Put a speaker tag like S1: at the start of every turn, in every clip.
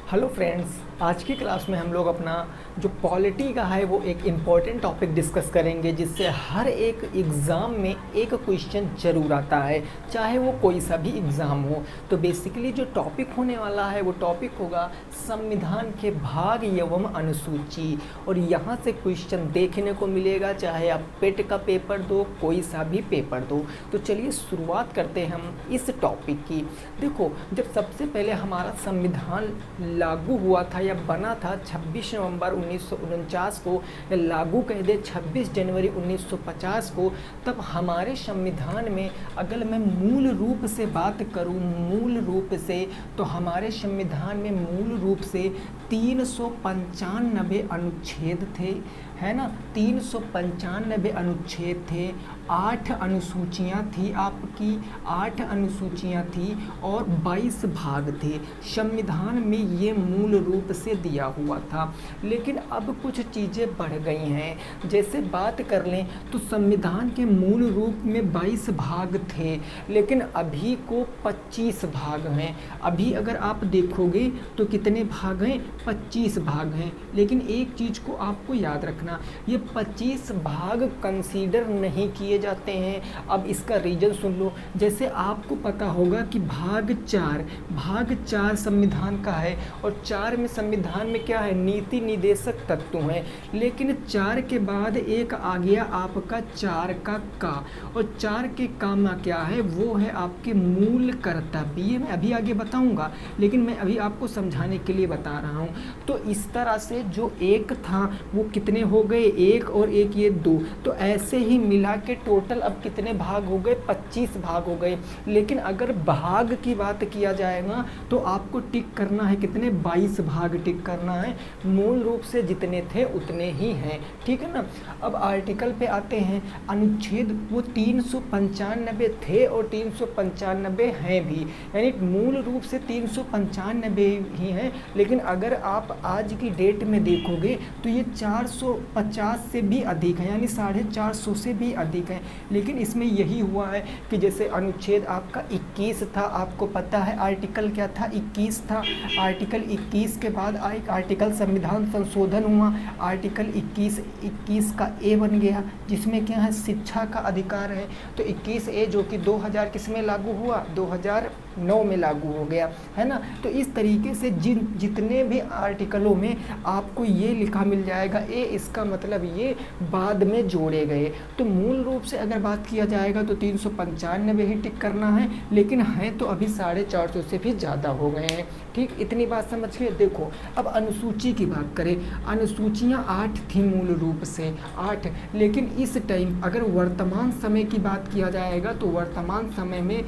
S1: Hello friends, आज की class में हम लोग अपना जो पॉलिटी का है वो एक इम्पॉर्टेंट टॉपिक डिस्कस करेंगे, जिससे हर एक एग्ज़ाम में एक क्वेश्चन ज़रूर आता है, चाहे वो कोई सा भी एग्ज़ाम हो। तो बेसिकली जो टॉपिक होने वाला है वो टॉपिक होगा संविधान के भाग एवं अनुसूची। और यहाँ से क्वेश्चन देखने को मिलेगा, चाहे आप पेट का पेपर दो, कोई सा भी पेपर दो। तो चलिए शुरुआत करते हैं हम इस टॉपिक की। देखो, जब सबसे पहले हमारा संविधान लागू हुआ था या बना था 26 नवंबर 1949 को, या लागू कह दे 26 जनवरी 1950 को, तब हमारे संविधान में अगर मैं मूल रूप से बात करूं, मूल रूप से, तो हमारे संविधान में मूल रूप से 395 अनुच्छेद थे, है ना। 395 अनुच्छेद थे, 8 अनुसूचियाँ थी, आपकी 8 अनुसूचियाँ थी और 22 भाग थे। संविधान में ये मूल रूप से दिया हुआ था। लेकिन अब कुछ चीज़ें बढ़ गई हैं। जैसे बात कर लें तो संविधान के मूल रूप में 22 भाग थे, लेकिन अभी को 25 भाग हैं। अभी अगर आप देखोगे तो कितने भाग हैं? 25 भाग हैं। लेकिन एक चीज़ को आपको याद रखना, ये 25 भाग कंसीडर नहीं किए जाते हैं। अब इसका रीजन सुन लो। जैसे आपको पता होगा कि भाग 4 संविधान का है, और 4 में संविधान में क्या है? नीति निर्देशक तत्व हैं। लेकिन 4 के बाद एक आ गया आपका 4 का, और 4 के काम क्या है? वो है आपके मूल कर्तव्य। ये मैं अभी आगे बताऊंगा, लेकिन मैं अभी आपको समझाने के लिए बता रहा हूँ। तो इस तरह से जो एक था वो कितने हो गए? 1 और 1 ये 2। तो ऐसे ही मिला के टोटल अब कितने भाग हो गए? 25 भाग हो गए। लेकिन अगर भाग की बात किया जाएगा तो आपको टिक करना है कितने? 22 भाग टिक करना है। मूल रूप से जितने थे उतने ही हैं, ठीक है ना। अब आर्टिकल पे आते हैं। अनुच्छेद वो 395 थे और 395 हैं भी, यानी मूल रूप से 395 ही हैं। लेकिन अगर आप आज की डेट में देखोगे तो ये 450 से भी अधिक है, यानी 450 से भी अधिक है। लेकिन इसमें यही हुआ है कि जैसे अनुच्छेद आपका 21 था, आपको पता है आर्टिकल क्या था? 21 था। आर्टिकल 21 के बाद एक आर्टिकल संविधान संशोधन हुआ, आर्टिकल 21 का ए बन गया, जिसमें क्या है? शिक्षा का अधिकार है। तो 21A जो कि 2000 किस में लागू हुआ? 2009 में लागू हो गया, है ना। तो इस तरीके से जितने भी आर्टिकलों में आपको ये लिखा मिल जाएगा ए, इसका मतलब ये बाद में जोड़े गए। तो मूल रूप से अगर बात किया जाएगा तो 395 ही टिक करना है, लेकिन है तो अभी 450 से भी ज़्यादा हो गए हैं। ठीक, इतनी बात समझ के देखो। अब अनुसूची की बात करें, अनुसूचियाँ 8 थी मूल रूप से, 8। लेकिन इस टाइम अगर वर्तमान समय की बात किया जाएगा तो वर्तमान समय में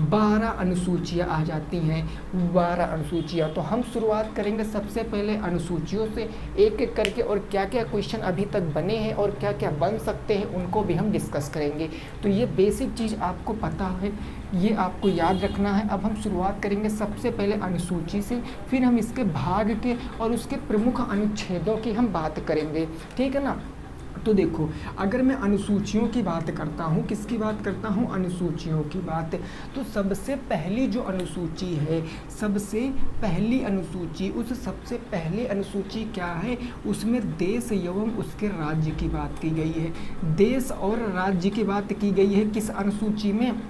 S1: 12 अनुसूचियाँ आ जाती हैं, 12 अनुसूचियाँ। तो हम शुरुआत करेंगे सबसे पहले अनुसूचियों से, एक एक करके, और क्या क्या क्वेश्चन अभी तक बने हैं और क्या क्या बन सकते हैं उनको भी हम डिस्कस करेंगे। तो ये बेसिक चीज़ आपको पता है, ये आपको याद रखना है। अब हम शुरुआत करेंगे सबसे पहले अनुसूची से, फिर हम इसके भाग के और उसके प्रमुख अनुच्छेदों की हम बात करेंगे, ठीक है ना। तो देखो, अगर मैं अनुसूचियों की बात करता हूँ, किसकी बात करता हूँ? अनुसूचियों की बात। तो सबसे पहली जो अनुसूची है, सबसे पहली अनुसूची, उस सबसे पहली अनुसूची क्या है? उसमें देश एवं उसके राज्य की बात की गई है। देश और राज्य की बात की गई है किस अनुसूची में?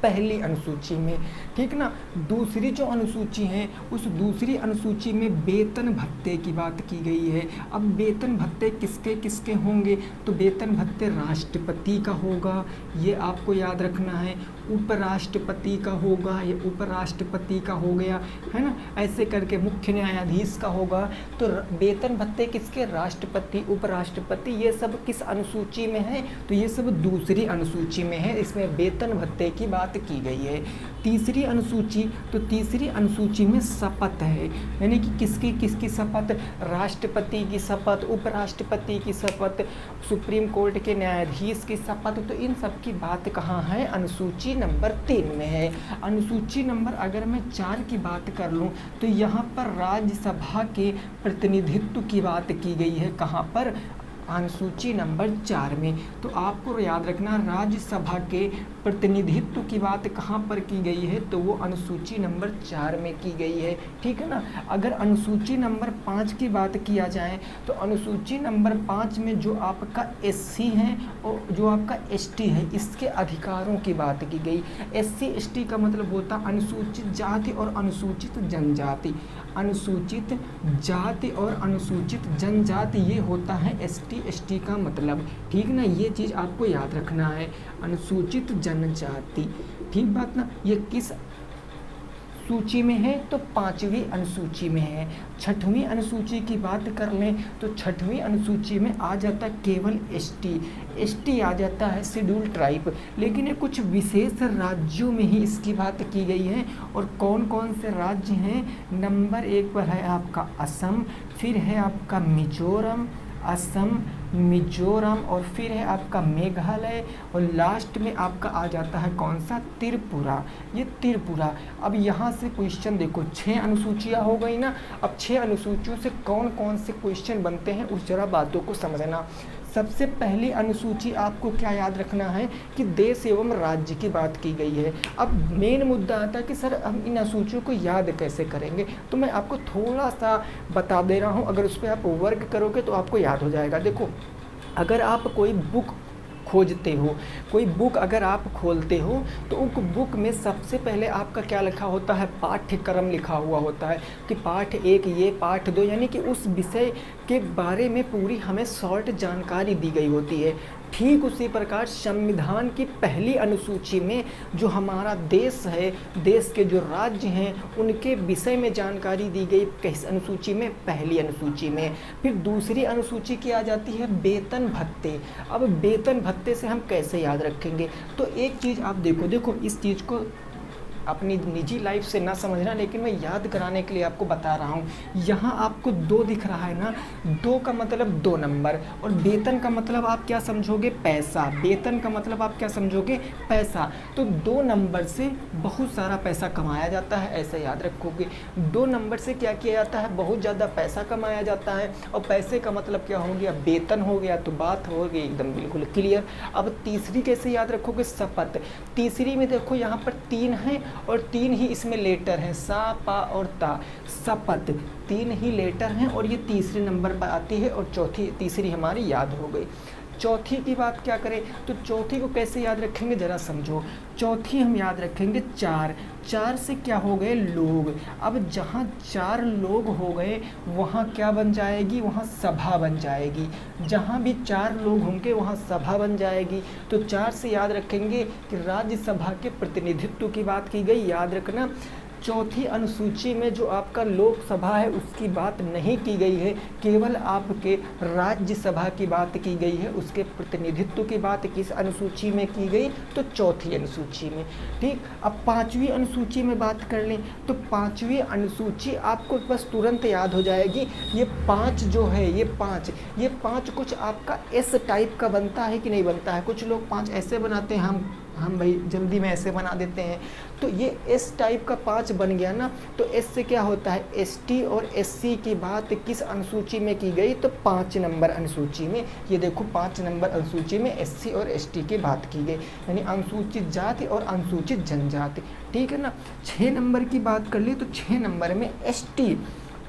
S1: पहली अनुसूची में, ठीक ना। दूसरी जो अनुसूची है, उस दूसरी अनुसूची में वेतन भत्ते की बात की गई है। अब वेतन भत्ते किसके किसके होंगे? तो वेतन भत्ते राष्ट्रपति का होगा, ये आपको याद रखना है। उपराष्ट्रपति का होगा, ये उपराष्ट्रपति का हो गया, है ना। ऐसे करके मुख्य न्यायाधीश का होगा। तो वेतन भत्ते किसके? राष्ट्रपति, उपराष्ट्रपति, ये सब किस अनुसूची में है? तो ये सब दूसरी अनुसूची में है। इसमें वेतन भत्ते की बात की गई है। तीसरी अनुसूची, तो तीसरी अनुसूची में शपथ है, यानी कि किसकी शपथ? राष्ट्रपति की शपथ, उपराष्ट्रपति की शपथ, सुप्रीम कोर्ट के न्यायाधीश की शपथ। तो इन सब की बात कहाँ है? अनुसूची नंबर 3 में है। अनुसूची नंबर अगर मैं 4 की बात कर लूँ तो यहाँ पर राज्यसभा के प्रतिनिधित्व की बात की गई है। कहाँ पर? अनुसूची नंबर 4 में। तो आपको याद रखना राज्यसभा के प्रतिनिधित्व की बात कहाँ पर की गई है, तो वो अनुसूची नंबर 4 में की गई है, ठीक है ना। अगर अनुसूची नंबर 5 की बात किया जाए तो अनुसूची नंबर 5 में जो आपका SC है और जो आपका ST है, इसके अधिकारों की बात की गई। SC ST का मतलब होता है अनुसूचित जाति और अनुसूचित जनजाति। अनुसूचित जाति और अनुसूचित जनजाति ये होता है ST ST का मतलब, ठीक ना। ये चीज़ आपको याद रखना है, अनुसूचित जनजाति, ठीक बात ना। ये किस सूची में है, तो 5वीं अनुसूची में है। 6वीं अनुसूची की बात कर लें तो 6वीं अनुसूची में आ जाता है केवल ST आ जाता है शेड्यूल ट्राइब। लेकिन ये कुछ विशेष राज्यों में ही इसकी बात की गई है। और कौन कौन से राज्य हैं, नंबर 1 पर है आपका असम, फिर है आपका मिजोरम, असम, मिजोरम, और फिर है आपका मेघालय, और लास्ट में आपका आ जाता है कौन सा, त्रिपुरा। ये त्रिपुरा। अब यहाँ से क्वेश्चन देखो, 6 अनुसूचियाँ हो गई ना। अब 6 अनुसूचियों से कौन कौन से क्वेश्चन बनते हैं उस जरा बातों को समझना। सबसे पहली अनुसूची आपको क्या याद रखना है कि देश एवं राज्य की बात की गई है। अब मेन मुद्दा आता है कि सर हम इन अनुसूचियों को याद कैसे करेंगे, तो मैं आपको थोड़ा सा बता दे रहा हूँ। अगर उस पर आप वर्क करोगे तो आपको याद हो जाएगा। देखो, अगर आप कोई बुक खोजते हो, कोई बुक अगर आप खोलते हो तो उस बुक में सबसे पहले आपका क्या लिखा होता है, पाठ्यक्रम लिखा हुआ होता है कि पाठ 1 ये, पाठ 2, यानी कि उस विषय के बारे में पूरी हमें शॉर्ट जानकारी दी गई होती है। ठीक उसी प्रकार संविधान की पहली अनुसूची में जो हमारा देश है, देश के जो राज्य हैं उनके विषय में जानकारी दी गई किस अनुसूची में, पहली अनुसूची में। फिर दूसरी अनुसूची की आ जाती है वेतन भत्ते। अब वेतन भत्ते से हम कैसे याद रखेंगे, तो एक चीज़ आप देखो इस चीज़ को अपनी निजी लाइफ से ना समझना, लेकिन मैं याद कराने के लिए आपको बता रहा हूँ। यहाँ आपको 2 दिख रहा है ना, 2 का मतलब 2 नंबर, और वेतन का मतलब आप क्या समझोगे, पैसा। वेतन का मतलब आप क्या समझोगे, पैसा। तो 2 नंबर से बहुत सारा पैसा कमाया जाता है, ऐसा याद रखोगे। 2 नंबर से क्या किया जाता है, बहुत ज़्यादा पैसा कमाया जाता है। और पैसे का मतलब क्या हो गया, वेतन हो गया। तो बात हो गई एकदम बिल्कुल क्लियर। अब तीसरी कैसे याद रखोगे, शपथ। तीसरी में देखो यहाँ पर 3 है और 3 ही इसमें लेटर हैं, सा, पा और ता। शपथ 3 ही लेटर हैं और ये तीसरे नंबर पर आती है, और तीसरी हमारी याद हो गई। चौथी की बात क्या करें, तो चौथी को कैसे याद रखेंगे जरा समझो। चौथी हम याद रखेंगे 4 से क्या हो गए, लोग। अब जहाँ 4 लोग हो गए वहाँ क्या बन जाएगी, वहाँ सभा बन जाएगी। जहाँ भी 4 लोग होंगे वहाँ सभा बन जाएगी। तो 4 से याद रखेंगे कि राज्यसभा के प्रतिनिधित्व की बात की गई, याद रखना। चौथी अनुसूची में जो आपका लोकसभा है उसकी बात नहीं की गई है, केवल आपके राज्यसभा की बात की गई है। उसके प्रतिनिधित्व की बात किस अनुसूची में की गई, तो चौथी अनुसूची में। ठीक, अब 5वीं अनुसूची में बात कर लें तो 5वीं अनुसूची आपको बस तुरंत याद हो जाएगी। ये 5 जो है, ये 5 कुछ आपका एस टाइप का बनता है कि नहीं बनता है। कुछ लोग 5 ऐसे बनाते हैं, हम भाई जल्दी में ऐसे बना देते हैं। तो ये एस टाइप का 5 बन गया ना। तो एस से क्या होता है, एसटी और एससी की बात किस अनुसूची में की गई, तो 5 नंबर अनुसूची में। ये देखो 5 नंबर अनुसूची में एससी और एसटी की बात की गई, यानी अनुसूचित जाति और अनुसूचित जनजाति। ठीक है ना। 6 नंबर की बात कर ली तो 6 नंबर में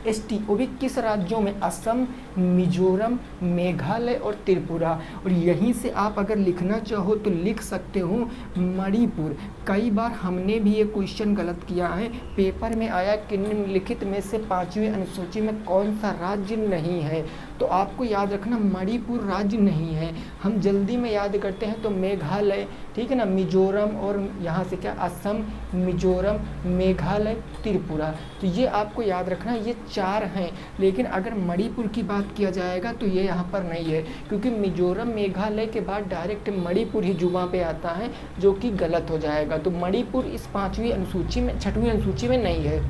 S1: एसटी वो भी किस राज्यों में, असम, मिजोरम, मेघालय और त्रिपुरा। और यहीं से आप अगर लिखना चाहो तो लिख सकते हो मणिपुर। कई बार हमने भी ये क्वेश्चन गलत किया है, पेपर में आया कि निम्नलिखित में से 5वीं अनुसूची में कौन सा राज्य नहीं है, तो आपको याद रखना मणिपुर राज्य नहीं है। हम जल्दी में याद करते हैं तो मेघालय, ठीक है ना, मिजोरम और यहाँ से क्या असम, मिजोरम, मेघालय, त्रिपुरा। तो ये आपको याद रखना, ये 4 हैं। लेकिन अगर मणिपुर की बात किया जाएगा तो ये यहाँ पर नहीं है, क्योंकि मिजोरम मेघालय के बाद डायरेक्ट मणिपुर ही जुबां पे आता है, जो कि गलत हो जाएगा। तो मणिपुर इस 5वीं अनुसूची में, 6वीं अनुसूची में नहीं है।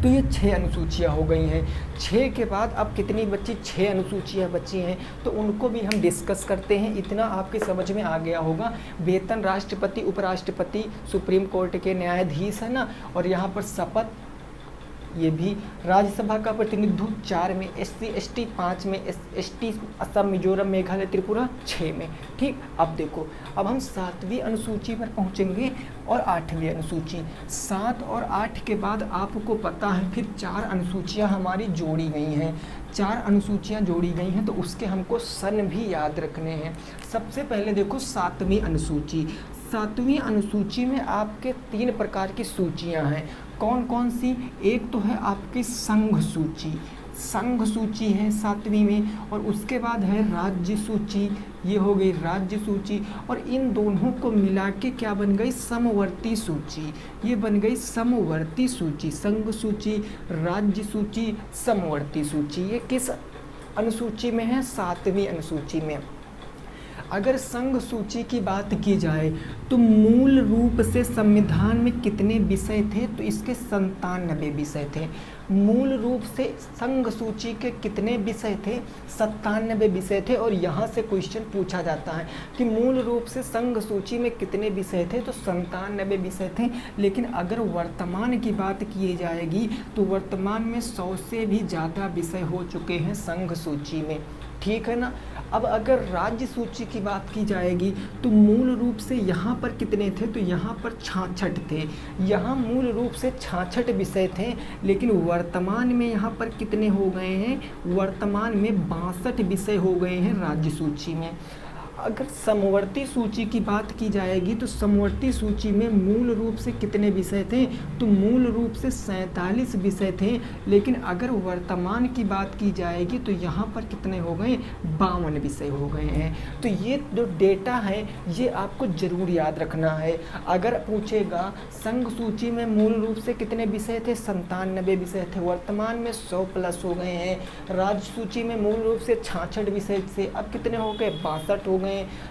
S1: तो ये 6 अनुसूचियाँ हो गई हैं। 6 के बाद अब कितनी बची, 6 अनुसूचियाँ बची हैं, तो उनको भी हम डिस्कस करते हैं। इतना आपके समझ में आ गया होगा। वेतन राष्ट्रपति, उपराष्ट्रपति, सुप्रीम कोर्ट के न्यायाधीश है ना, और यहाँ पर शपथ ये भी। राज्यसभा का प्रतिनिधित्व 4 में, SC ST 5 में, ST असम मिजोरम मेघालय त्रिपुरा 6 में। ठीक, अब देखो, अब हम 7वीं अनुसूची पर पहुंचेंगे और 8वीं अनुसूची। 7 और 8 के बाद आपको पता है फिर 4 अनुसूचियां हमारी जोड़ी गई हैं। 4 अनुसूचियां जोड़ी गई हैं तो उसके हमको सन भी याद रखने हैं। सबसे पहले देखो 7वीं अनुसूची। 7वीं अनुसूची में आपके 3 प्रकार की सूचियां हैं। कौन कौन सी? एक तो है आपकी संघ सूची, संघ सूची है 7वीं में, और उसके बाद है राज्य सूची, ये हो गई राज्य सूची, और इन दोनों को मिला के क्या बन गई? समवर्ती सूची। ये बन गई समवर्ती सूची, संघ सूची, राज्य सूची, समवर्ती सूची। ये किस अनुसूची में है? 7वीं अनुसूची में। अगर संघ सूची की बात की जाए तो मूल रूप से संविधान में कितने विषय थे? तो इसके 97 विषय थे। मूल रूप से संघ सूची के कितने विषय थे? 97 विषय थे। और यहाँ से क्वेश्चन पूछा जाता है कि मूल रूप से संघ सूची में कितने विषय थे? तो 97 विषय थे। लेकिन अगर वर्तमान की बात की जाएगी तो वर्तमान में 100 से भी ज़्यादा विषय हो चुके हैं संघ सूची में। ठीक है ना। अब अगर राज्य सूची की बात की जाएगी तो मूल रूप से यहाँ पर कितने थे? तो यहाँ पर 66 थे। यहाँ मूल रूप से 66 विषय थे, लेकिन वर्तमान में यहाँ पर कितने हो गए हैं? वर्तमान में 62 विषय हो गए हैं राज्य सूची में। अगर समवर्ती सूची की बात की जाएगी तो समवर्ती सूची में मूल रूप से कितने विषय थे? तो मूल रूप से 47 विषय थे, लेकिन अगर वर्तमान की बात की जाएगी तो यहाँ पर कितने हो गए? 52 विषय हो गए हैं। तो ये जो डेटा है ये आपको ज़रूर याद रखना है। अगर पूछेगा संघ सूची में मूल रूप से कितने विषय थे? 97 विषय थे, वर्तमान में 100 प्लस हो गए हैं। राज्य सूची में मूल रूप से 66 विषय थे, अब कितने हो गए? 62 हो गए।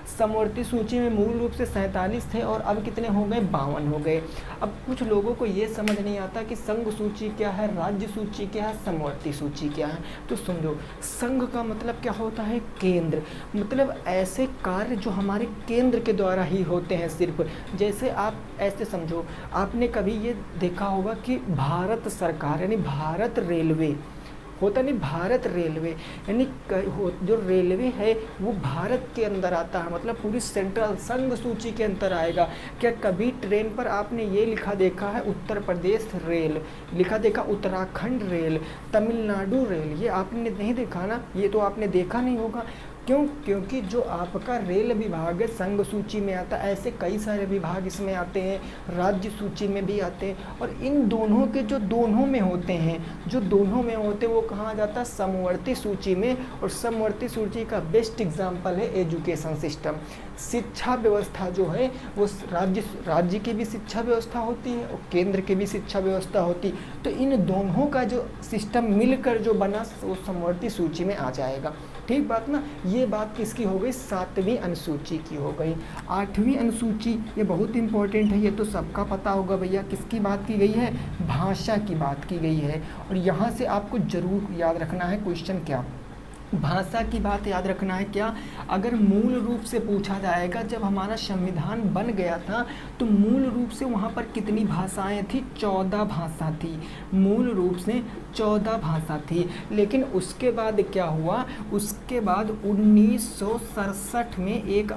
S1: समवर्ती सूची में मूल रूप से 47 थे और अब कितने हो गए? 52 हो गए। अब कुछ लोगों को ये समझ नहीं आता कि संघ सूची क्या है, राज्य सूची क्या है, समवर्ती सूची क्या है। तो समझो, संघ का मतलब क्या होता है? केंद्र, मतलब ऐसे कार्य जो हमारे केंद्र के द्वारा ही होते हैं सिर्फ। जैसे आप ऐसे समझो, आपने कभी ये देखा होगा कि भारत सरकार यानी भारत रेलवे होता नहीं, भारत रेलवे यानी जो रेलवे है वो भारत के अंदर आता है, मतलब पूरी सेंट्रल संघ सूची के अंदर आएगा। क्या कभी ट्रेन पर आपने ये लिखा देखा है उत्तर प्रदेश रेल, लिखा देखा उत्तराखंड रेल, तमिलनाडु रेल? ये आपने नहीं देखा ना, ये तो आपने देखा नहीं होगा। क्यों? क्योंकि जो आपका रेल विभाग है संघ सूची में आता है। ऐसे कई सारे विभाग इसमें आते हैं, राज्य सूची में भी आते हैं। और इन दोनों के जो दोनों में होते हैं, जो दोनों में होते हैं वो कहाँ जाता है? समवर्ती सूची में। और समवर्ती सूची का बेस्ट एग्जाम्पल है एजुकेशन सिस्टम। शिक्षा व्यवस्था जो है वो राज्य की भी शिक्षा व्यवस्था होती है और केंद्र की भी शिक्षा व्यवस्था होती है। तो इन दोनों का जो सिस्टम मिलकर जो बना वो समवर्ती सूची में आ जाएगा। ठीक बात ना। ये बात किसकी हो गई? 7वीं अनुसूची की हो गई। 8वीं अनुसूची ये बहुत इंपॉर्टेंट है, ये तो सबका पता होगा भैया। किसकी बात की गई है? भाषा की बात की गई है। और यहाँ से आपको जरूर याद रखना है क्वेश्चन क्या, भाषा की बात याद रखना है क्या? अगर मूल रूप से पूछा जाएगा जब हमारा संविधान बन गया था तो मूल रूप से वहाँ पर कितनी भाषाएं थी? 14 भाषा थी। मूल रूप से 14 भाषा थी। लेकिन उसके बाद क्या हुआ? उसके बाद 1967 में एक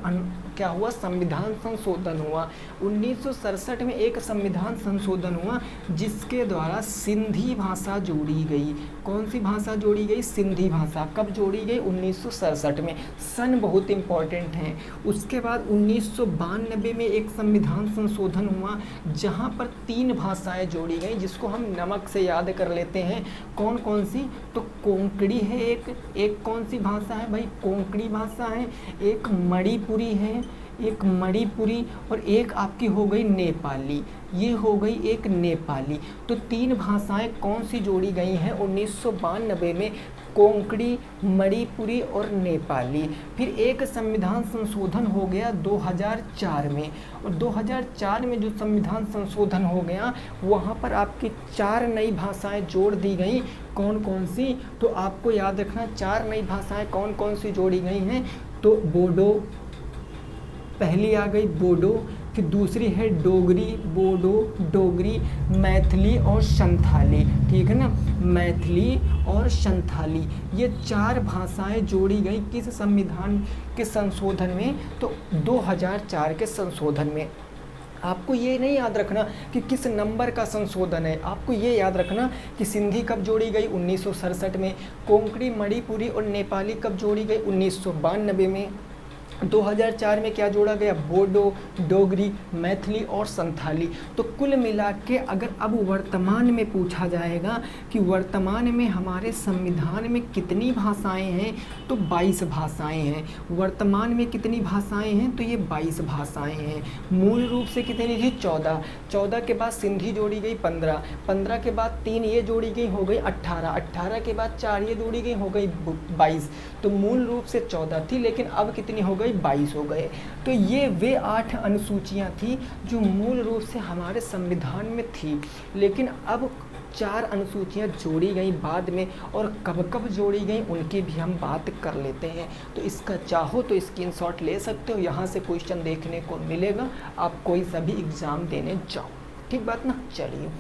S1: क्या हुआ? संविधान संशोधन हुआ। 1967 में एक संविधान संशोधन हुआ जिसके द्वारा सिंधी भाषा जोड़ी गई। कौन सी भाषा जोड़ी गई? सिंधी भाषा। कब जोड़ी गई? 1967 में। सन बहुत इंपॉर्टेंट है। उसके बाद 1992 में एक संविधान संशोधन हुआ जहाँ पर 3 भाषाएं जोड़ी गई, जिसको हम नमक से याद कर लेते हैं। कौन कौन सी? तो कोंकणी है एक कौन सी भाषा है भाई? कोंकणी भाषा है। एक मणिपुरी है, एक मणिपुरी, और एक आपकी हो गई नेपाली। ये हो गई एक नेपाली। तो 3 भाषाएं कौन सी जोड़ी गई हैं 1992 में? कोंकणी, मणिपुरी और नेपाली। फिर एक संविधान संशोधन हो गया 2004 में, और 2004 में जो संविधान संशोधन हो गया वहाँ पर आपकी 4 नई भाषाएं जोड़ दी गई। कौन कौन सी? तो आपको याद रखना 4 नई भाषाएं कौन कौन सी जोड़ी गई हैं। तो बोडो पहली आ गई, बोडो, फिर दूसरी है डोगरी, बोडो, डोगरी, मैथिली और संथाली, ठीक है ना, मैथिली और संथाली, ये 4 भाषाएं जोड़ी गई किस संविधान के संशोधन में, तो 2004 के संशोधन में। आपको ये नहीं याद रखना कि किस नंबर का संशोधन है, आपको ये याद रखना कि सिंधी कब जोड़ी गई 1967 में, कोंकणी, मणिपुरी और नेपाली कब जोड़ी गई 1992 में, 2004 में क्या जोड़ा गया, बोडो, डोगरी, मैथिली और संथाली। तो कुल मिला के अगर अब वर्तमान में पूछा जाएगा कि वर्तमान में हमारे संविधान में कितनी भाषाएं हैं, तो 22 भाषाएं हैं। वर्तमान में कितनी भाषाएं हैं, तो ये 22 भाषाएं हैं। मूल रूप से कितनी थी, 14, 14 के बाद सिंधी जोड़ी गई 15, 15 के बाद 3 ये जोड़ी गई हो गई 18, 18 के बाद 4 ये जोड़ी गई हो गई 22। तो मूल रूप से 14 थी, लेकिन अब कितनी हो गई, 22 हो गए। तो ये वे 8 अनुसूचियां थी जो मूल रूप से हमारे संविधान में थी, लेकिन अब 4 अनुसूचियां जोड़ी गई बाद में, और कब कब जोड़ी गई उनकी भी हम बात कर लेते हैं। तो इसका चाहो तो स्क्रीनशॉट ले सकते हो, यहाँ से क्वेश्चन देखने को मिलेगा, आप कोई सा भी एग्ज़ाम देने जाओ, ठीक बात ना। चलिए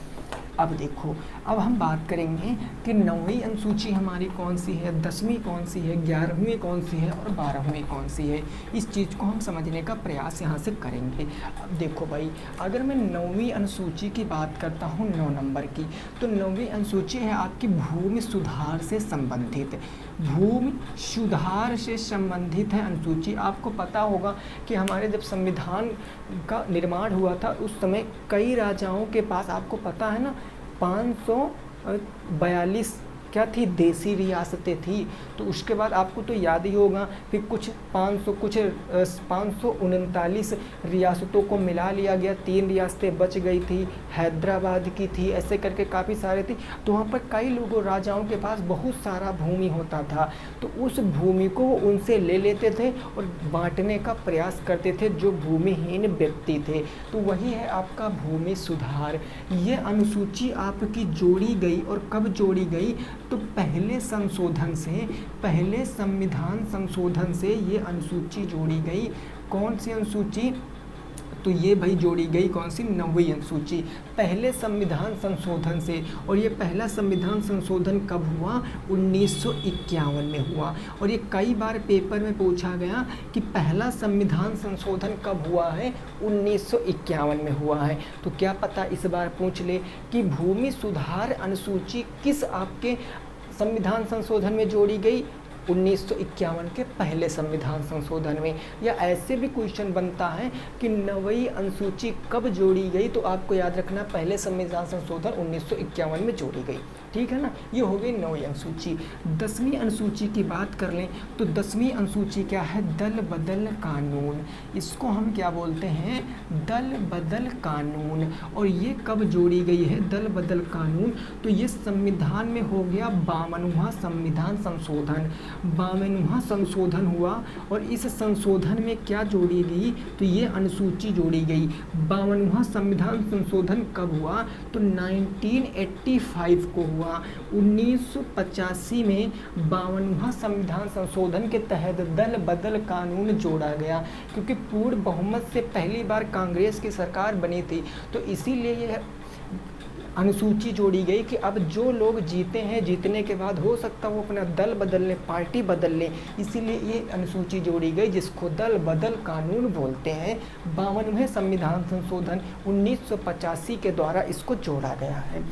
S1: अब देखो, अब हम बात करेंगे कि 9वीं अनुसूची हमारी कौन सी है, 10वीं कौन सी है, 11वीं कौन सी है और 12वीं कौन सी है। इस चीज़ को हम समझने का प्रयास यहाँ से करेंगे। अब देखो भाई, अगर मैं 9वीं अनुसूची की बात करता हूँ 9 नंबर की, तो 9वीं अनुसूची है आपकी भूमि सुधार से संबंधित, भूमि सुधार से संबंधित है अनुसूची। आपको पता होगा कि हमारे जब संविधान का निर्माण हुआ था उस समय कई राजाओं के पास, आपको पता है ना, 542 क्या थी, देसी रियासतें थी। तो उसके बाद आपको तो याद ही होगा, फिर कुछ 539 रियासतों को मिला लिया गया, 3 रियासतें बच गई थी, हैदराबाद की थी, ऐसे करके काफ़ी सारे थी। तो वहाँ पर कई लोगों, राजाओं के पास बहुत सारा भूमि होता था, तो उस भूमि को उनसे ले लेते थे और बांटने का प्रयास करते थे जो भूमिहीन व्यक्ति थे। तो वही है आपका भूमि सुधार। ये अनुसूची आपकी जोड़ी गई, और कब जोड़ी गई, तो पहले संशोधन से, पहले संविधान संशोधन से ये अनुसूची जोड़ी गई। कौन सी अनुसूची, तो ये भाई जोड़ी गई कौन सी, 9वीं अनुसूची, पहले संविधान संशोधन से। और ये पहला संविधान संशोधन कब हुआ, 1951 में हुआ। और ये कई बार पेपर में पूछा गया कि पहला संविधान संशोधन कब हुआ है, 1951 में हुआ है। तो क्या पता इस बार पूछ ले कि भूमि सुधार अनुसूची किस आपके संविधान संशोधन में जोड़ी गई, 1951 के पहले संविधान संशोधन में। या ऐसे भी क्वेश्चन बनता है कि 9वीं अनुसूची कब जोड़ी गई, तो आपको याद रखना पहले संविधान संशोधन 1951 में जोड़ी गई, ठीक है ना। ये हो गई 9वीं अनुसूची। 10वीं अनुसूची की बात कर लें तो 10वीं अनुसूची क्या है, दल बदल कानून। इसको हम क्या बोलते हैं, दल बदल कानून। और ये कब जोड़ी गई है दल बदल कानून, तो ये संविधान में हो गया 52वां संविधान संशोधन, 52वां संशोधन हुआ। और इस संशोधन में क्या जोड़ी गई, तो ये अनुसूची जोड़ी गई। 52वां संविधान संशोधन कब हुआ, तो 1985 को हुआ। 1985 में 52वां संविधान संशोधन के तहत दल बदल कानून जोड़ा गया, क्योंकि पूर्ण बहुमत से पहली बार कांग्रेस की सरकार बनी थी। तो इसीलिए ये अनुसूची जोड़ी गई कि अब जो लोग जीते हैं, जीतने के बाद हो सकता है वो अपना दल बदल लें, पार्टी बदल लें, इसीलिए ये अनुसूची जोड़ी गई जिसको दल बदल कानून बोलते हैं। 52वें संविधान संशोधन 1985 के द्वारा इसको जोड़ा गया है।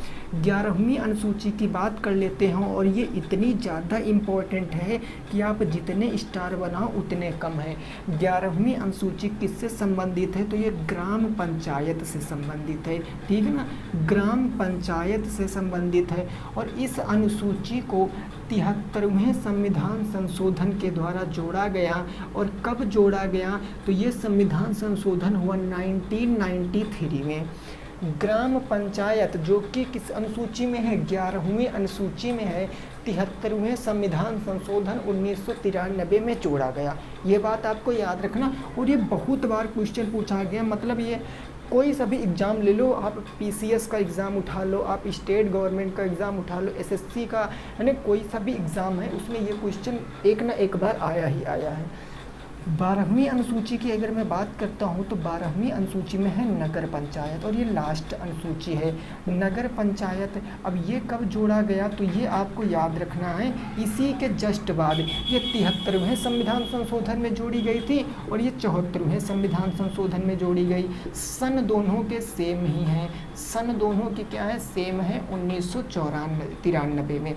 S1: 11वीं अनुसूची की बात कर लेते हैं, और ये इतनी ज़्यादा इम्पोर्टेंट है कि आप जितने स्टार बनाओ उतने कम है। 11वीं अनुसूची किससे संबंधित है, तो ये ग्राम पंचायत से संबंधित है, ठीक है ना, ग्राम पंचायत से संबंधित है। और इस अनुसूची को 73वें संविधान संशोधन के द्वारा जोड़ा गया। और कब जोड़ा गया, तो ये संविधान संशोधन हुआ 1993 में। ग्राम पंचायत जो कि किस अनुसूची में है, 11वीं अनुसूची में है। 73वें संविधान संशोधन 1993 में जोड़ा गया। ये बात आपको याद रखना। और ये बहुत बार क्वेश्चन पूछा गया, मतलब ये कोई सा भी एग्ज़ाम ले लो, आप पीसीएस का एग्ज़ाम उठा लो, आप स्टेट गवर्नमेंट का एग्ज़ाम उठा लो, एसएससी का, यानी कोई सा भी एग्ज़ाम है उसमें ये क्वेश्चन एक ना एक बार आया ही आया है। 12वीं अनुसूची की अगर मैं बात करता हूँ तो 12वीं अनुसूची में है नगर पंचायत, और ये लास्ट अनुसूची है नगर पंचायत। अब ये कब जोड़ा गया तो ये आपको याद रखना है, इसी के जस्ट बाद ये 73वें संविधान संशोधन में जोड़ी गई थी और ये 74वें संविधान संशोधन में जोड़ी गई। सन दोनों के सेम ही हैं, सन दोनों की क्या है, सेम है 1993 में।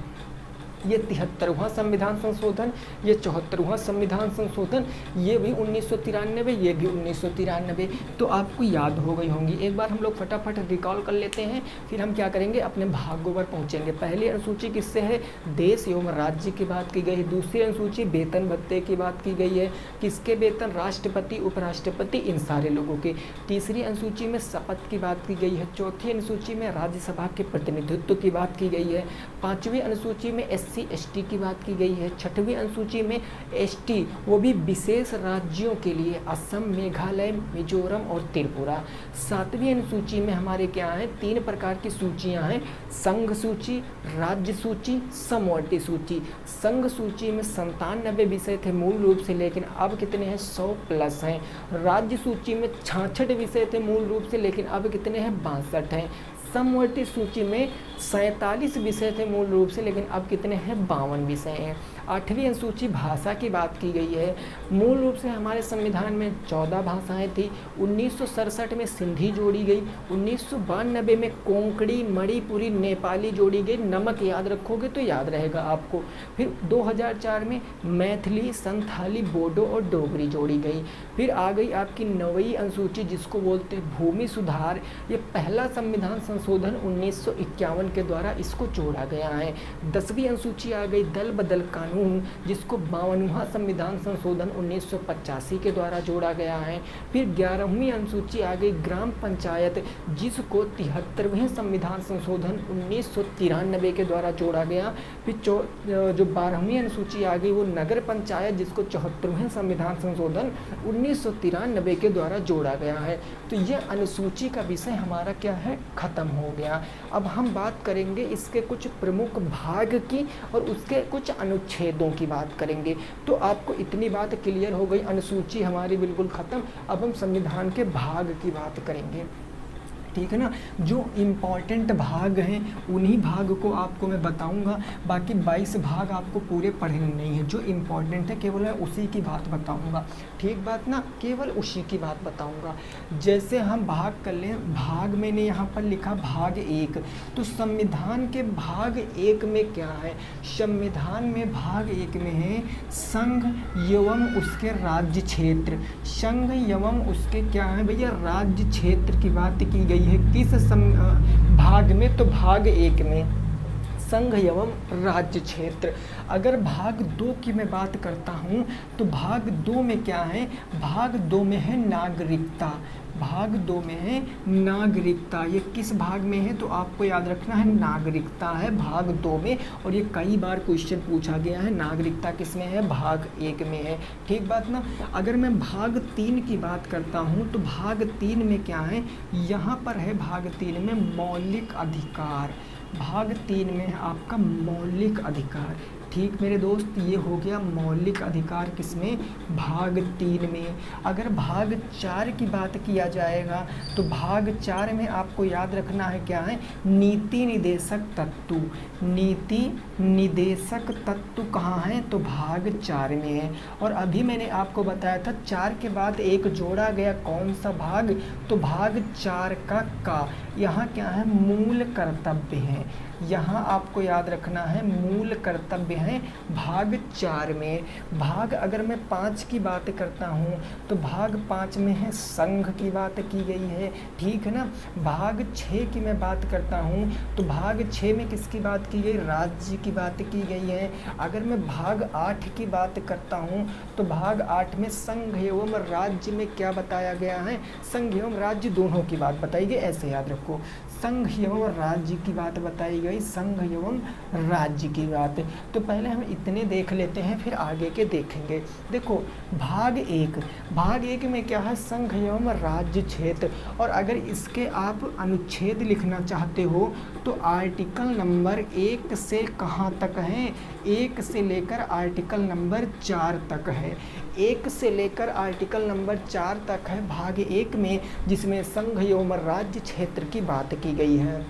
S1: ये 73वां संविधान संशोधन, ये 74वां संविधान संशोधन, ये भी 1993, ये भी 1993। तो आपको याद हो गई होंगी। एक बार हम लोग फटाफट रिकॉल कर लेते हैं, फिर हम क्या करेंगे, अपने भागों पर पहुँचेंगे। पहली अनुसूची किससे है, देश एवं राज्य की बात की गई है। दूसरी अनुसूची वेतन भत्ते की बात की गई है, किसके वेतन, राष्ट्रपति उपराष्ट्रपति इन सारे लोगों के। तीसरी अनुसूची में शपथ की बात की गई है। चौथी अनुसूची में राज्यसभा के प्रतिनिधित्व की बात की गई है। पाँचवीं अनुसूची में SC/ST की बात की गई है। छठवीं अनुसूची में ST वो भी विशेष राज्यों के लिए, असम, मेघालय, मिजोरम और त्रिपुरा। सातवीं अनुसूची में हमारे क्या हैं, 3 प्रकार की सूचियां हैं, संघ सूची, राज्य सूची, समवर्ती सूची। संघ सूची में 97 विषय थे मूल रूप से, लेकिन अब कितने हैं, 100+ हैं। राज्य सूची में 66 विषय थे मूल रूप से, लेकिन अब कितने हैं, 62 हैं। समवर्ती सूची में 47 विषय थे मूल रूप से, लेकिन अब कितने हैं, 52 विषय हैं। 8वीं अनुसूची भाषा की बात की गई है। मूल रूप से हमारे संविधान में 14 भाषाएं थी। 1967 में सिंधी जोड़ी गई, 1992 में कोंकणी, मणिपुरी, नेपाली जोड़ी गई। नमक याद रखोगे तो याद रहेगा आपको। फिर 2004 में मैथिली, संथाली, बोडो और डोगरी जोड़ी गई। फिर आ गई आपकी 9वीं अनुसूची, जिसको बोलते हैं भूमि सुधार। ये पहला संविधान संशोधन 1951 के द्वारा इसको जोड़ा गया है। 10वीं अनुसूची आ गई दल बदल कानून, जिसको 52वां संविधान संशोधन 1985 के द्वारा जोड़ा गया है। फिर 11वीं अनुसूची आ गई ग्राम पंचायत, जिसको 73वें संविधान संशोधन 1993 के द्वारा जोड़ा गया। फिर जो 12वीं अनुसूची आ गई वो नगर पंचायत, जिसको 74वें संविधान संशोधन 1993 के द्वारा जोड़ा गया है। तो यह अनुसूची का विषय हमारा क्या है, खत्म हो गया। अब हम बात करेंगे इसके कुछ प्रमुख भाग की और उसके कुछ अनुच्छेदों की बात करेंगे। तो आपको इतनी बात क्लियर हो गई, अनुसूची हमारी बिल्कुल ख़त्म। अब हम संविधान के भाग की बात करेंगे, ठीक है ना। जो इम्पॉर्टेंट भाग हैं उन्हीं भाग को आपको मैं बताऊंगा। बाकी 22 भाग आपको पूरे पढ़ने नहीं है। जो इम्पॉर्टेंट है केवल मैं उसी की बात बताऊंगा, ठीक बात ना, केवल उसी की बात बताऊंगा। जैसे हम भाग कर लें, भाग मैंने यहाँ पर लिखा भाग 1, तो संविधान के भाग 1 में क्या है, संविधान में भाग 1 में है संघ एवं उसके राज्य क्षेत्र। संघ एवं उसके क्या है भैया, राज्य क्षेत्र की बात की गई है। किस भाग में, तो भाग 1 में संघ एवं राज्य क्षेत्र। अगर भाग 2 की मैं बात करता हूँ तो भाग 2 में क्या है, भाग 2 में है नागरिकता। भाग 2 में है नागरिकता। ये किस भाग में है तो आपको याद रखना है, नागरिकता है भाग 2 में। और ये कई बार क्वेश्चन पूछा गया है, नागरिकता किस में है, भाग 1 में है, ठीक बात ना। अगर मैं भाग 3 की बात करता हूँ तो भाग 3 में क्या है, यहाँ पर है भाग 3 में मौलिक अधिकार। भाग 3 में है आपका मौलिक अधिकार, ठीक मेरे दोस्त, ये हो गया मौलिक अधिकार किसमें, भाग 3 में। अगर भाग 4 की बात किया जाएगा तो भाग 4 में आपको याद रखना है क्या है, नीति निदेशक तत्व। नीति निदेशक तत्व कहाँ है, तो भाग 4 में है। और अभी मैंने आपको बताया था 4 के बाद एक जोड़ा गया, कौन सा भाग, तो भाग 4 का यहाँ क्या है, मूल कर्तव्य है। यहाँ आपको याद रखना है मूल कर्तव्य है भाग 4 में। भाग अगर मैं 5 की बात करता हूँ तो भाग 5 में है संघ की बात की गई है, ठीक है ना। भाग 6 की मैं बात करता हूँ तो भाग 6 में किसकी बात की गई, राज्य की बात की गई है। अगर मैं भाग 8 की बात करता हूँ तो भाग 8 में संघ एवं राज्य में क्या बताया गया है, संघ एवं राज्य दोनों की बात बताई गई, ऐसे याद रखो, संघ एवं राज्य की बात बताई गई। गई संघ एवं राज्य की बात। तो पहले हम इतने देख लेते हैं, फिर आगे के देखेंगे। देखो भाग एक में क्या है, संघ एवं राज्य क्षेत्र। और अगर इसके आप अनुच्छेद लिखना चाहते हो तो आर्टिकल नंबर 1 से कहाँ तक है, 1 से लेकर आर्टिकल नंबर 4 तक है। 1 से लेकर आर्टिकल नंबर 4 तक है भाग 1 में, जिसमें संघ एवं राज्य क्षेत्र की बात की गई है।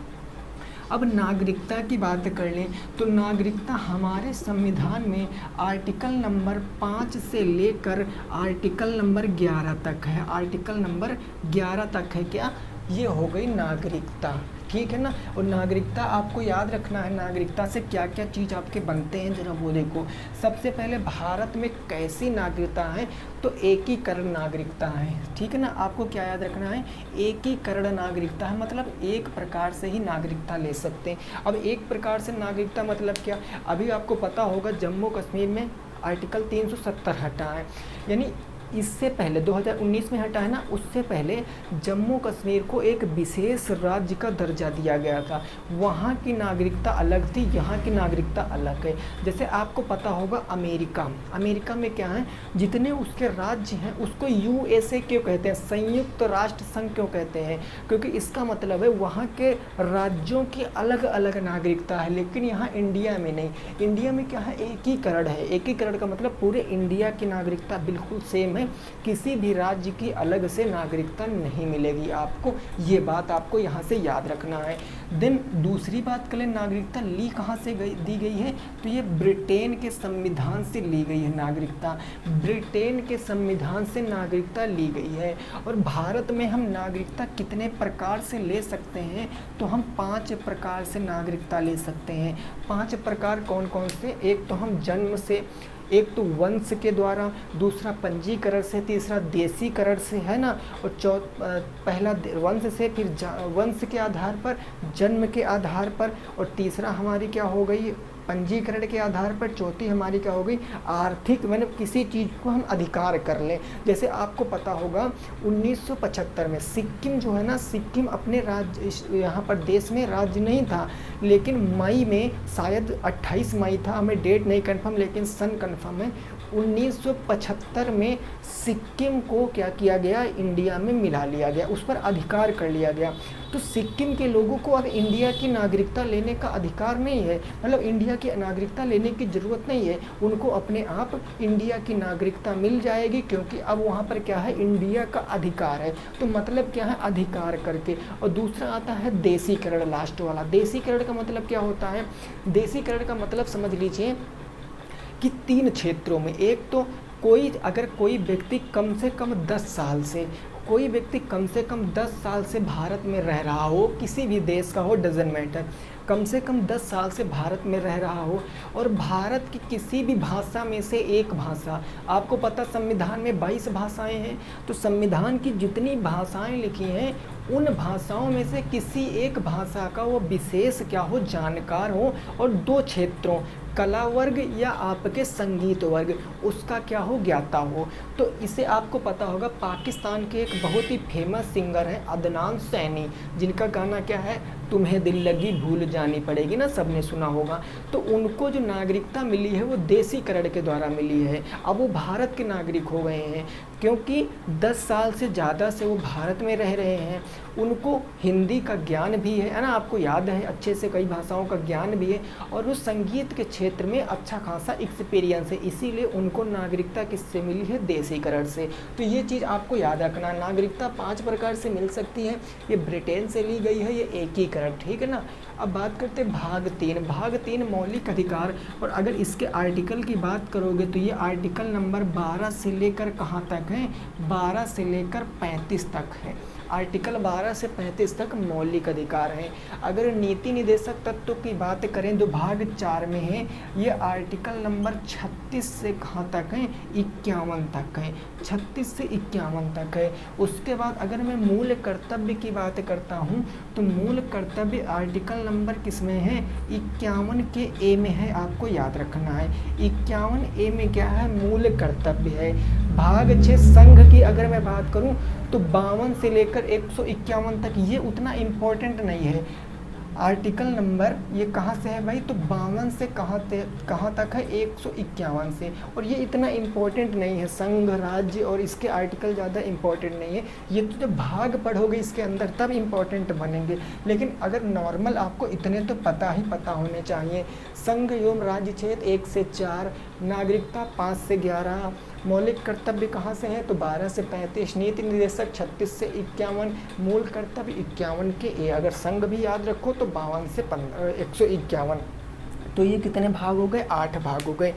S1: अब नागरिकता की बात कर लें तो नागरिकता हमारे संविधान में आर्टिकल नंबर 5 से लेकर आर्टिकल नंबर 11 तक है। आर्टिकल नंबर 11 तक है क्या, ये हो गई नागरिकता, ठीक है ना। और नागरिकता आपको याद रखना है, नागरिकता से क्या क्या चीज़ आपके बनते हैं जरा वो देखो। सबसे पहले भारत में कैसी नागरिकता है, तो एकीकरण नागरिकता है, ठीक है ना। आपको क्या याद रखना है, एकीकरण नागरिकता है, मतलब एक प्रकार से ही नागरिकता ले सकते हैं। अब एक प्रकार से नागरिकता मतलब क्या, अभी आपको पता होगा जम्मू कश्मीर में आर्टिकल 370 हटा है, यानी इससे पहले 2019 में हटा है ना, उससे पहले जम्मू कश्मीर को एक विशेष राज्य का दर्जा दिया गया था। वहाँ की नागरिकता अलग थी, यहाँ की नागरिकता अलग है। जैसे आपको पता होगा अमेरिका में क्या है, जितने उसके राज्य हैं उसको USA क्यों कहते हैं, संयुक्त राष्ट्र संघ क्यों कहते हैं, क्योंकि इसका मतलब है वहाँ के राज्यों की अलग अलग नागरिकता है। लेकिन यहाँ इंडिया में नहीं, इंडिया में क्या है, एकीकरण है। एकीकरण का मतलब पूरे इंडिया की नागरिकता बिल्कुल सेम है, किसी भी राज्य की अलग से नागरिकता नहीं मिलेगी आपको, ये बात आपको यहाँ से याद रखना है। देन दूसरी बात करें, नागरिकता ली कहाँ से दी गई है, तो ये ब्रिटेन के संविधान से ली गई है नागरिकता, ब्रिटेन के संविधान से नागरिकता ली गई है। और भारत में हम नागरिकता कितने प्रकार से ले सकते हैं, तो हम 5 प्रकार से नागरिकता ले सकते हैं। 5 प्रकार कौन कौन से, एक तो हम जन्म से, एक तो वंश के द्वारा, दूसरा पंजीकरण से, तीसरा देशीकरण से, है ना, और पहला वंश से, फिर वंश के आधार पर, जन्म के आधार पर, और तीसरा हमारी क्या हो गई, पंजीकरण के आधार पर, चौथी हमारी क्या हो गई, आर्थिक, मतलब किसी चीज़ को हम अधिकार कर लें। जैसे आपको पता होगा 1975 में सिक्किम जो है ना, सिक्किम अपने राज्य, यहाँ पर देश में राज्य नहीं था, लेकिन मई में, शायद 28 मई था, हमें डेट नहीं कंफर्म लेकिन सन कंफर्म है, 1975 में सिक्किम को क्या किया गया, इंडिया में मिला लिया गया, उस पर अधिकार कर लिया गया। तो सिक्किम के लोगों को अब इंडिया की नागरिकता लेने का अधिकार नहीं है, मतलब इंडिया की नागरिकता लेने की ज़रूरत नहीं है, उनको अपने आप इंडिया की नागरिकता मिल जाएगी, क्योंकि अब वहाँ पर क्या है, इंडिया का अधिकार है। तो मतलब क्या है, अधिकार करके। और दूसरा आता है देशीकरण, लास्ट वाला। देशीकरण का मतलब क्या होता है, देशीकरण का मतलब समझ लीजिए कि 3 क्षेत्रों में, एक तो अगर कोई व्यक्ति कम से कम 10 साल से, कोई व्यक्ति कम से कम 10 साल से भारत में रह रहा हो, किसी भी देश का हो, डजेंट मैटर, कम से कम 10 साल से भारत में रह रहा हो, और भारत की किसी भी भाषा में से एक भाषा, आपको पता संविधान में 22 भाषाएं हैं, तो संविधान की जितनी भाषाएं लिखी हैं उन भाषाओं में से किसी एक भाषा का वो विशेष क्या हो, जानकार हो, और 2 क्षेत्रों, कला वर्ग या आपके संगीत वर्ग, उसका क्या हो, ज्ञाता हो। तो इसे आपको पता होगा, पाकिस्तान के एक बहुत ही फेमस सिंगर हैं अदनान सैनी, जिनका गाना क्या है, तुम्हें दिल लगी भूल जानी पड़ेगी ना, सबने सुना होगा। तो उनको जो नागरिकता मिली है वो देशीकरण के द्वारा मिली है। अब वो भारत के नागरिक हो गए हैं, क्योंकि 10 साल से ज़्यादा से वो भारत में रह रहे हैं, उनको हिंदी का ज्ञान भी है ना, आपको याद है अच्छे से, कई भाषाओं का ज्ञान भी है, और वो संगीत के क्षेत्र में अच्छा खासा एक्सपीरियंस है, इसीलिए उनको नागरिकता किससे मिली है, देशीकरण से। तो ये चीज़ आपको याद रखना, नागरिकता 5 प्रकार से मिल सकती है, ये ब्रिटेन से ली गई है, ये एकीकरण, ठीक है ना। अब बात करते हैं भाग 3। भाग 3 मौलिक अधिकार, और अगर इसके आर्टिकल की बात करोगे तो ये आर्टिकल नंबर 12 से लेकर कहाँ तक है, 12 से लेकर 35 तक है। आर्टिकल 12 से 35 तक मौलिक अधिकार हैं। अगर नीति निदेशक तत्व की बात करें जो भाग 4 में है, ये आर्टिकल नंबर 36 से कहाँ तक है, 51 तक है, 36 से 51 तक है। उसके बाद अगर मैं मूल कर्तव्य की बात करता हूँ तो मूल कर्तव्य आर्टिकल नंबर किस में है, 51 के ए में है, आपको याद रखना है। 51 ए में क्या है, मूल कर्तव्य है। भाग 6 संघ की अगर मैं बात करूं तो 52 से लेकर 151 तक, ये उतना इम्पोर्टेंट नहीं है। आर्टिकल नंबर ये कहाँ से है भाई, तो 52 से कहाँ तक है, 151 से। और ये इतना इम्पोर्टेंट नहीं है, संघ राज्य और इसके आर्टिकल ज़्यादा इम्पोर्टेंट नहीं है, ये तो जब भाग पढ़ोगे इसके अंदर तब इम्पोर्टेंट बनेंगे। लेकिन अगर नॉर्मल आपको इतने तो पता ही पता होने चाहिए। संघ एवं राज्य क्षेत्र 1 से 4, नागरिकता 5 से 11, मौलिक कर्तव्य कहाँ से हैं, तो 12 से 35, नीति निर्देशक 36 से 51, मूल कर्तव्य 51 के ए। अगर संघ भी याद रखो तो 52 से 151। तो ये कितने भाग हो गए, 8 भाग हो गए।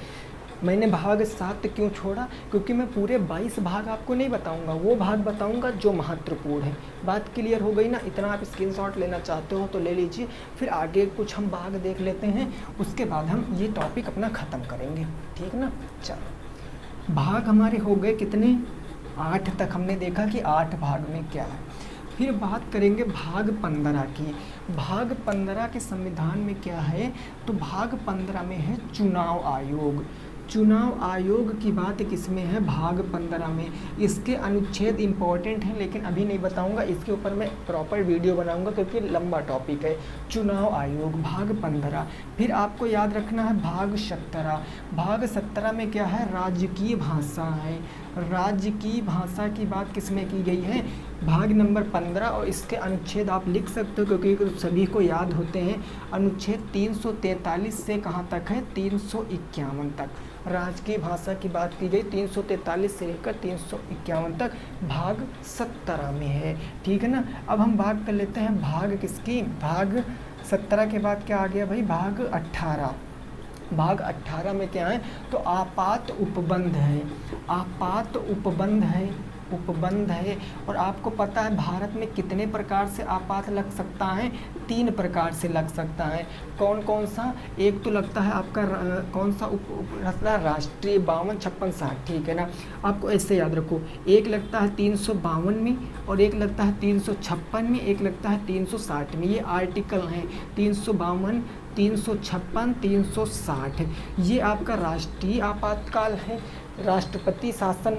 S1: मैंने भाग 7 क्यों छोड़ा, क्योंकि मैं पूरे 22 भाग आपको नहीं बताऊंगा, वो भाग बताऊंगा जो महत्वपूर्ण है। बात क्लियर हो गई ना, इतना आप स्क्रीनशॉट लेना चाहते हो तो ले लीजिए, फिर आगे कुछ हम भाग देख लेते हैं, उसके बाद हम ये टॉपिक अपना ख़त्म करेंगे, ठीक ना। चलो भाग हमारे हो गए कितने, 8 तक हमने देखा कि 8 भाग में क्या है। फिर बात करेंगे भाग 15 की। भाग 15 के संविधान में क्या है, तो भाग 15 में है चुनाव आयोग। चुनाव आयोग की बात किसमें है, भाग 15 में। इसके अनुच्छेद इम्पॉर्टेंट हैं लेकिन अभी नहीं बताऊंगा, इसके ऊपर मैं प्रॉपर वीडियो बनाऊंगा क्योंकि लंबा टॉपिक है। चुनाव आयोग भाग 15। फिर आपको याद रखना है भाग 17। भाग 17 में क्या है, राजकीय भाषा है। राजकीय भाषा की बात किसमें की गई है, भाग नंबर 15। और इसके अनुच्छेद आप लिख सकते हो क्योंकि सभी को याद होते हैं। अनुच्छेद 343 से कहाँ तक है, 351 तक राजकीय भाषा की बात की गई। 343 से लेकर 351 तक भाग 17 में है, ठीक है ना। अब हम बात कर लेते हैं भाग किसकी, भाग 17 के बाद क्या आ गया भाई, भाग 18। भाग 18 में क्या है, तो आपात उपबंध है। आपात उपबंध है, उपबंध है। और आपको पता है भारत में कितने प्रकार से आपात लग सकता है, 3 प्रकार से लग सकता है। कौन कौन सा, एक तो लगता है आपका कौन सा राष्ट्रीय 52, 56, 60, ठीक है ना। आपको ऐसे याद रखो, एक लगता है 352 में, और एक लगता है 356 में, एक लगता है 360 में। ये आर्टिकल हैं 352, 356, 360। ये आपका राष्ट्रीय आपातकाल है। राष्ट्रपति शासन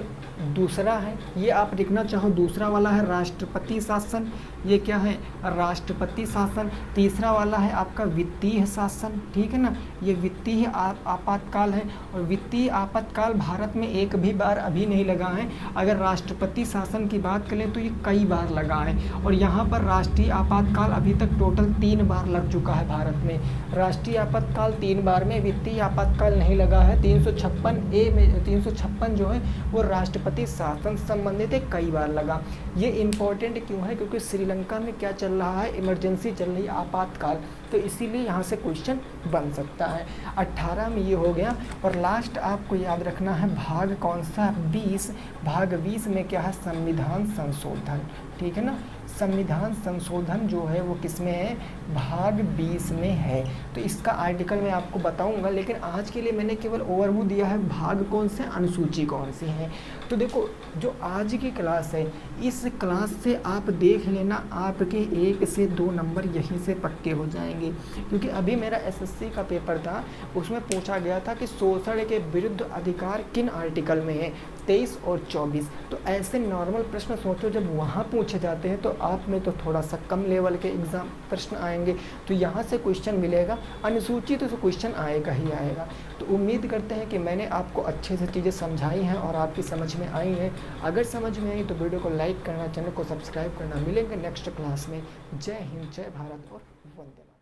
S1: दूसरा है, ये आप लिखना चाहो, दूसरा वाला है राष्ट्रपति शासन। ये क्या है, राष्ट्रपति शासन। तीसरा वाला है आपका वित्तीय शासन, ठीक है ना। ये वित्तीय आपातकाल है। और वित्तीय आपातकाल भारत में एक भी बार अभी नहीं लगा है। अगर राष्ट्रपति शासन की बात करें तो ये कई बार लगा है। और यहाँ पर राष्ट्रीय आपातकाल अभी तक टोटल 3 बार लग चुका है भारत में। राष्ट्रीय आपातकाल 3 बार में, वित्तीय आपातकाल नहीं लगा है। 356A में, 356 जो है वो राष्ट्रपति शासन संबंधित है, कई बार लगा। ये इम्पोर्टेंट क्यों है, क्योंकि श्रीलंका में क्या चल रहा है, इमरजेंसी चल रही है, आपातकाल, तो इसीलिए यहाँ से क्वेश्चन बन सकता है। 18 में ये हो गया। और लास्ट आपको याद रखना है भाग कौन सा, 20। भाग 20 में क्या है, संविधान संशोधन, ठीक है ना। संविधान संशोधन जो है वो किस में है, भाग 20 में है। तो इसका आर्टिकल मैं आपको बताऊंगा, लेकिन आज के लिए मैंने केवल ओवरव्यू दिया है, भाग कौन से, अनुसूची कौन सी है। तो देखो जो आज की क्लास है, इस क्लास से आप देख लेना, आपके 1 से 2 नंबर यहीं से पक्के हो जाएंगे। क्योंकि अभी मेरा SSC का पेपर था, उसमें पूछा गया था कि शोषण के विरुद्ध अधिकार किन आर्टिकल में है, 23 और 24। तो ऐसे नॉर्मल प्रश्न सोचो जब वहाँ पूछे जाते हैं तो आप में तो थोड़ा सा कम लेवल के एग्जाम प्रश्न आएंगे, तो यहाँ से क्वेश्चन मिलेगा। अनुसूची तो क्वेश्चन आएगा ही आएगा। तो उम्मीद करते हैं कि मैंने आपको अच्छे से चीज़ें समझाई हैं और आपकी समझ में आई हैं। अगर समझ में आई तो वीडियो को लाइक करना, चैनल को सब्सक्राइब करना। मिलेंगे नेक्स्ट क्लास में। जय हिंद, जय भारत और वंदे मातरम।